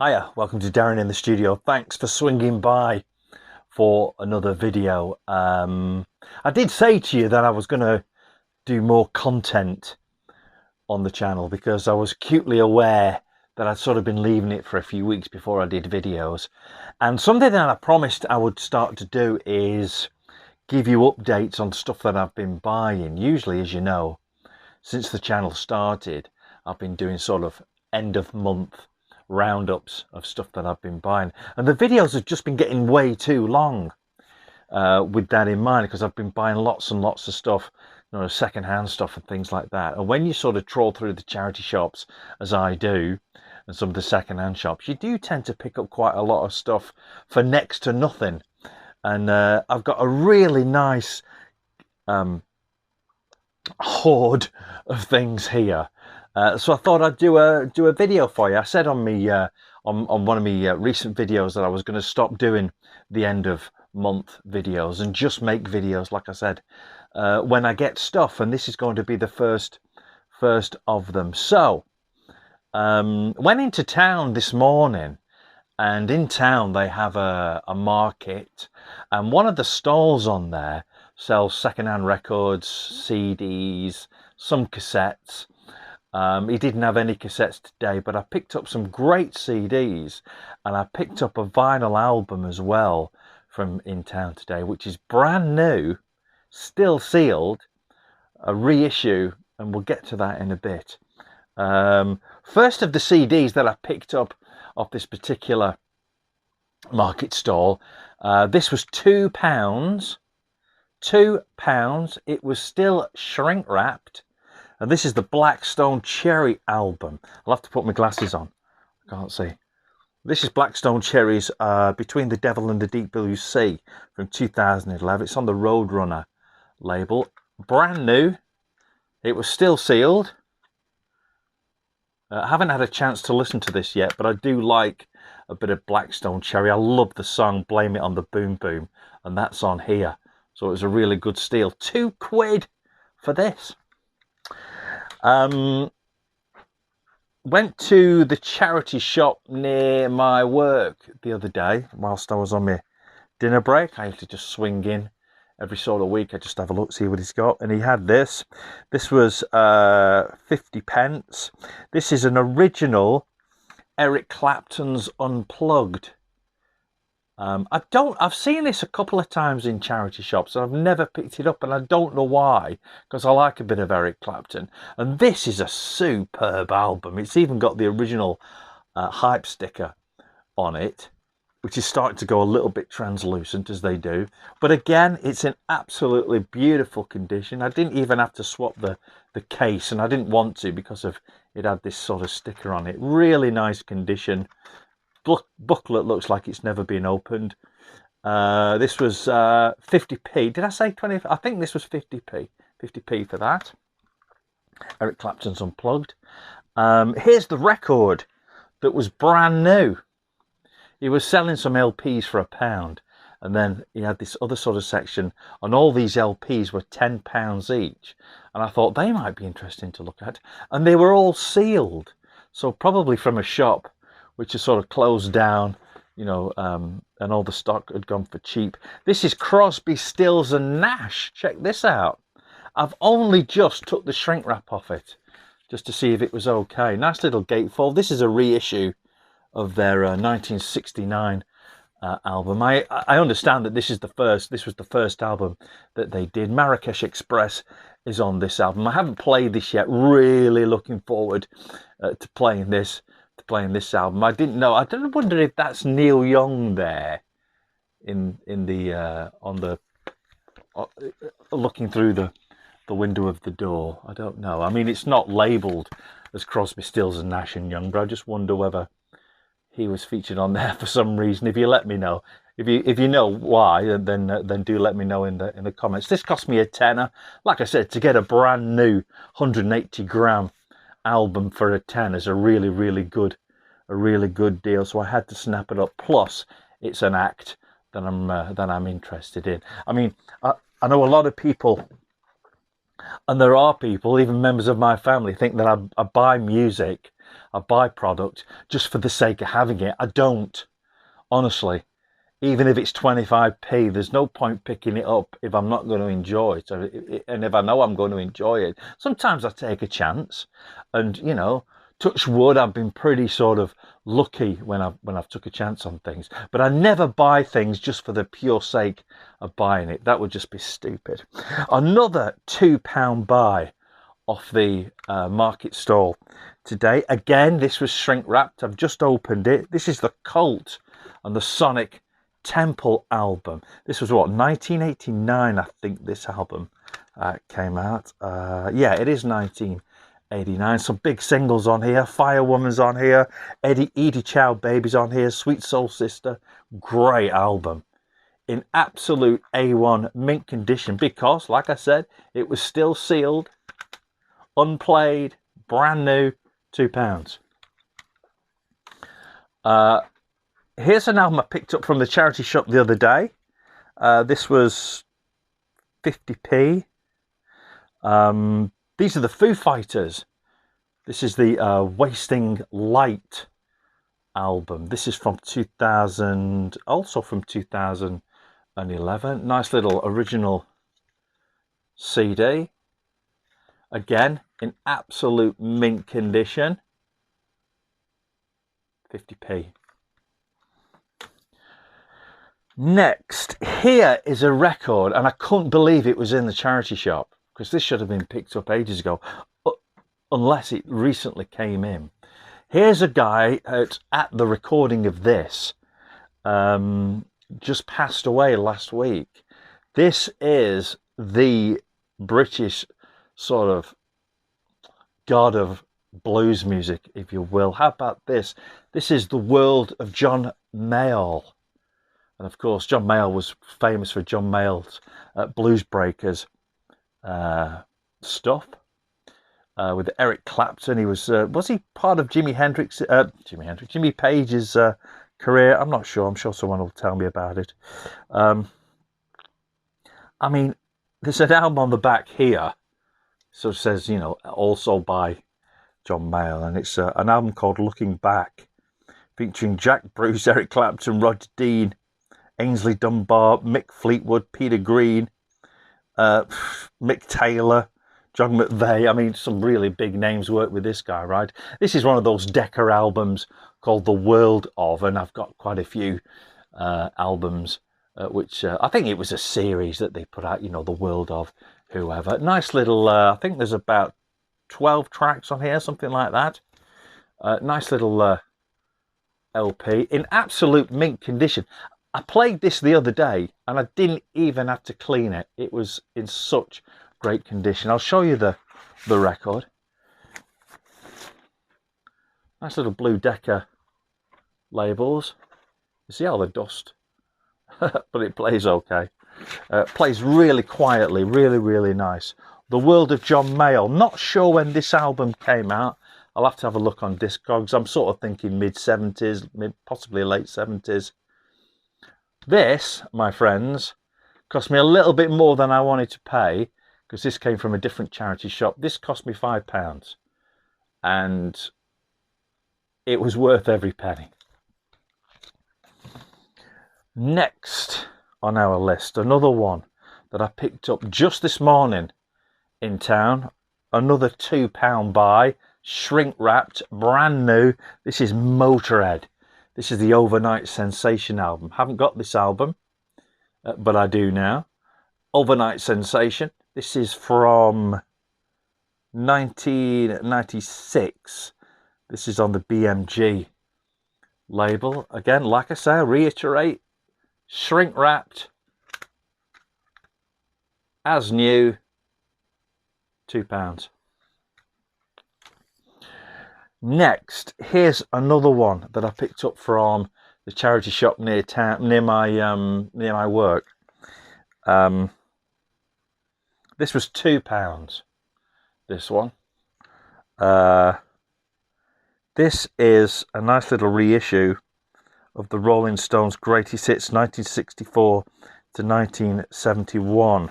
Hiya, welcome to Darren in the studio. Thanks for swinging by for another video. I did say to you that I was going to do more content on the channel because I was acutely aware that I'd sort of been leaving it for a few weeks before I did videos. And something that I promised I would start to do is give you updates on stuff that I've been buying. Usually, as you know, since the channel started, I've been doing sort of end of month roundups of stuff that I've been buying, and the videos have just been getting way too long with that in mind, because I've been buying lots and lots of stuff, second-hand stuff and things like that. And when you sort of trawl through the charity shops, as I do, and some of the second-hand shops, you do tend to pick up quite a lot of stuff for next to nothing. And I've got a really nice hoard of things here. So I thought I'd do a video for you. I said on me on one of my recent videos that I was going to stop doing the end of month videos and just make videos, like I said, when I get stuff, and this is going to be the first of them. So went into town this morning, and in town they have a market, and one of the stalls on there sells second-hand records, CDs, some cassettes. He didn't have any cassettes today, but I picked up some great CDs, and I picked up a vinyl album as well from in town today, which is brand new, still sealed, a reissue, and we'll get to that in a bit. First of the CDs that I picked up off this particular market stall, this was £2. £2. It was still shrink wrapped. And this is the Blackstone Cherry album. I'll have to put my glasses on. I can't see. This is Blackstone Cherry's Between the Devil and the Deep Blue Sea from 2011. It's on the Roadrunner label. Brand new. It was still sealed. I haven't had a chance to listen to this yet, but I do like a bit of Blackstone Cherry. I love the song Blame It on the Boom Boom, and that's on here. So it was a really good steal. £2 for this. Went to the charity shop near my work the other day whilst I was on my dinner break. I used to just swing in every sort of week. I just have a look, see what he's got, and he had this. This was 50p. This is an original Eric Clapton's Unplugged. I've seen this a couple of times in charity shops, and I've never picked it up, and I don't know why, because I like a bit of Eric Clapton. And this is a superb album. It's even got the original hype sticker on it, which is starting to go a little bit translucent, as they do. But again, it's in absolutely beautiful condition. I didn't even have to swap the case, and I didn't want to because of it had this sort of sticker on it. Really nice condition. Booklet looks like it's never been opened. This was 50p. Did I say 20? I think this was 50p. 50p for that. Eric Clapton's Unplugged. Here's the record that was brand new. He was selling some LPs for £1, and then he had this other sort of section, and all these LPs were £10 each. And I thought they might be interesting to look at, and they were all sealed, so probably from a shop which is sort of closed down, and all the stock had gone for cheap. This is Crosby, Stills and Nash. Check this out. I've only just took the shrink wrap off it, just to see if it was okay. Nice little gatefold. This is a reissue of their 1969 album. I understand that this was the first album that they did. Marrakesh Express is on this album. I haven't played this yet. Really looking forward to playing this album. I didn't know. I don't wonder if that's Neil Young there in the on the looking through the window of the door. I don't know. I mean, it's not labelled as Crosby, Stills and Nash and Young, but I just wonder whether he was featured on there for some reason. If you let me know, if you know why, then do let me know in the comments. This cost me £10. Like I said, to get a brand new 180 gram album for £10 is a really good deal. So I had to snap it up. Plus, it's an act that I'm interested in. I mean, I know a lot of people, and there are people, even members of my family, think that I buy music. I buy product just for the sake of having it. I don't, honestly. Even if it's 25p, there's no point picking it up if I'm not going to enjoy it, and if I know I'm going to enjoy it. Sometimes I take a chance, and you know, touch wood, I've been pretty sort of lucky when I've took a chance on things. But I never buy things just for the pure sake of buying it. That would just be stupid. Another £2 buy off the market stall today. Again, this was shrink wrapped. I've just opened it. This is the Cult and the Sonic Temple album. This was what, 1989, I think this album came out. Yeah, it is 1989. Some big singles on here. Firewoman's on here. Edie Chow Baby's on here. Sweet Soul Sister. Great album. In absolute A1 mint condition because, like I said, it was still sealed, unplayed, brand new, £2. Here's an album I picked up from the charity shop the other day. This was 50p. These are the Foo Fighters. This is the Wasting Light album. This is from 2000, also from 2011. Nice little original CD. Again, in absolute mint condition. 50p. Next, here is a record, and I couldn't believe it was in the charity shop because this should have been picked up ages ago, unless it recently came in. Here's a guy at the recording of this, just passed away last week. This is the British sort of god of blues music, if you will. How about this? This is The World of John Mayall. And of course, John Mayall was famous for John Mayall's Blues Breakers stuff. With Eric Clapton, he was he part of Jimi Page's career? I'm not sure. I'm sure someone will tell me about it. I mean, there's an album on the back here, so it says, you know, also by John Mayall, and it's an album called Looking Back, featuring Jack Bruce, Eric Clapton, Roger Dean, Ainsley Dunbar, Mick Fleetwood, Peter Green, Mick Taylor, John McVeigh. I mean, some really big names work with this guy, right? This is one of those Decca albums called The World Of, and I've got quite a few albums, which I think it was a series that they put out, you know, The World Of whoever. Nice little, I think there's about 12 tracks on here, something like that. Nice little LP in absolute mint condition. I played this the other day and I didn't even have to clean it. It was in such great condition. I'll show you the record. Nice little blue Decca labels. You see all the dust, but it plays okay. Plays really quietly, really nice. The World of John Mayall. Not sure when this album came out. I'll have to have a look on Discogs. I'm sort of thinking mid-70s, possibly late 70s. This, my friends, cost me a little bit more than I wanted to pay because this came from a different charity shop. This cost me £5 and it was worth every penny. Next on our list, another one that I picked up just this morning in town. Another £2 buy, shrink wrapped, brand new. This is Motorhead. This is the Overnight Sensation album. Haven't got this album, but I do now. Overnight Sensation. This is from 1996. This is on the BMG label. Again, like I say, I reiterate, shrink wrapped, as new, £2. Next, here's another one that I picked up from the charity shop near town, near my work. This was £2. This one. This is a nice little reissue of the Rolling Stones' Greatest Hits 1964 to 1971,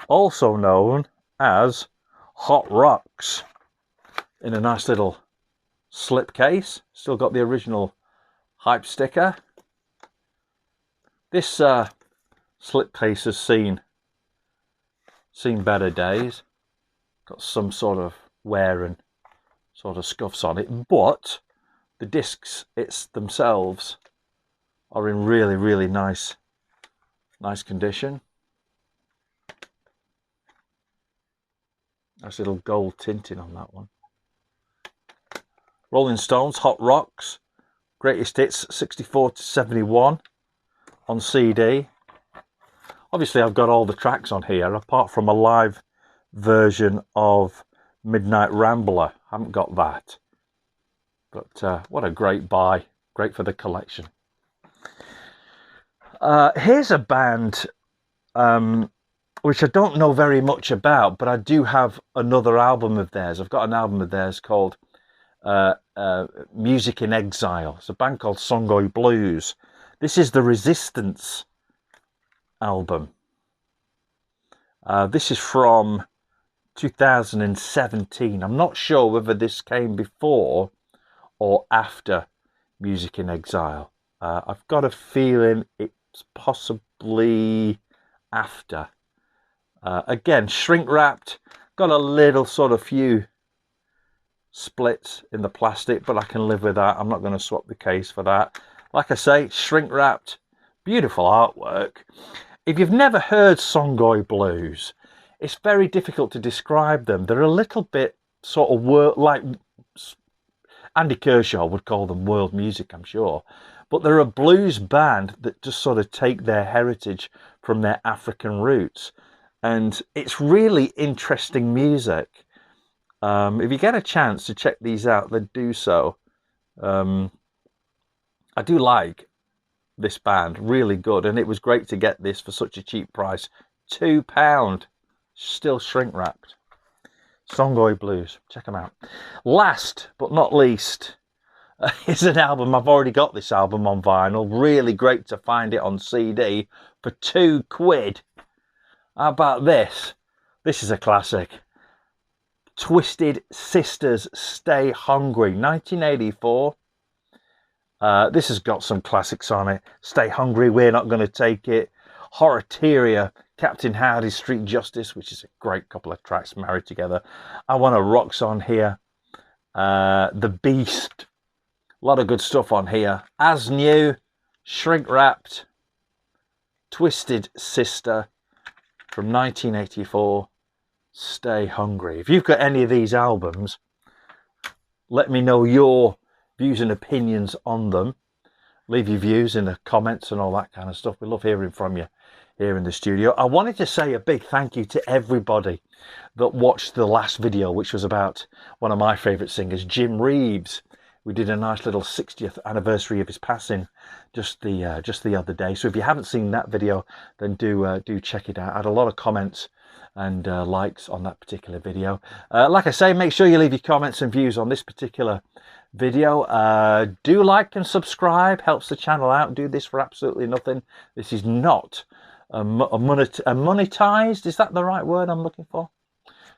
also known as Hot Rocks, in a nice little slipcase. Still got the original hype sticker. This slipcase has seen better days. Got some sort of wear and sort of scuffs on it, but the discs themselves are in really, really nice condition. Nice little gold tinting on that one. Rolling Stones, Hot Rocks, Greatest Hits 64 to 71 on CD. Obviously I've got all the tracks on here, apart from a live version of Midnight Rambler. I haven't got that. But what a great buy. Great for the collection. Here's a band which I don't know very much about, but I do have another album of theirs. I've got an album of theirs called Music in Exile. It's a band called Sono Blues. This is the Resistance album. This is from 2017. I'm not sure whether this came before or after Music in Exile. I've got a feeling it's possibly after. Again, shrink wrapped, got a little sort of few splits in the plastic, but I can live with that. I'm not going to swap the case for that. Like I say, shrink wrapped, beautiful artwork. If you've never heard Sono Blues, it's very difficult to describe them. They're a little bit sort of like Andy Kershaw would call them world music, I'm sure. But they're a blues band that just sort of take their heritage from their African roots. And it's really interesting music. If you get a chance to check these out, then do so. I do like this band, really good. And it was great to get this for such a cheap price. £2, still shrink wrapped. Sono Blues, check them out. Last but not least, is an album. I've already got this album on vinyl. Really great to find it on CD for £2. How about this? This is a classic. Twisted Sisters, Stay Hungry, 1984. This has got some classics on it. Stay Hungry, We're Not Gonna Take It. Horatoria, Captain Howdy's Street Justice, which is a great couple of tracks married together. I Wanna Rock's on here. The Beast. A lot of good stuff on here. As New, Shrink Wrapped, Twisted Sister from 1984. Stay Hungry. If you've got any of these albums, let me know your views and opinions on them. Leave your views in the comments and all that kind of stuff. We love hearing from you here in the studio. I wanted to say a big thank you to everybody that watched the last video, which was about one of my favourite singers, Jim Reeves. We did a nice little 60th anniversary of his passing just the other day. So if you haven't seen that video, then do check it out. I had a lot of comments and likes on that particular video. Like I say, make sure you leave your comments and views on this particular video. Do like and subscribe, helps the channel out. Do this for absolutely nothing. This is not monetized. Is that the right word I'm looking for?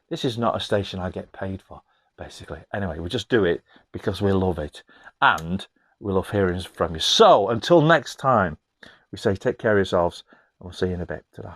This is not a station I get paid for, basically. Anyway, we just do it because we love it and we love hearing from you. So until next time, we say take care of yourselves and we'll see you in a bit. Ta-da.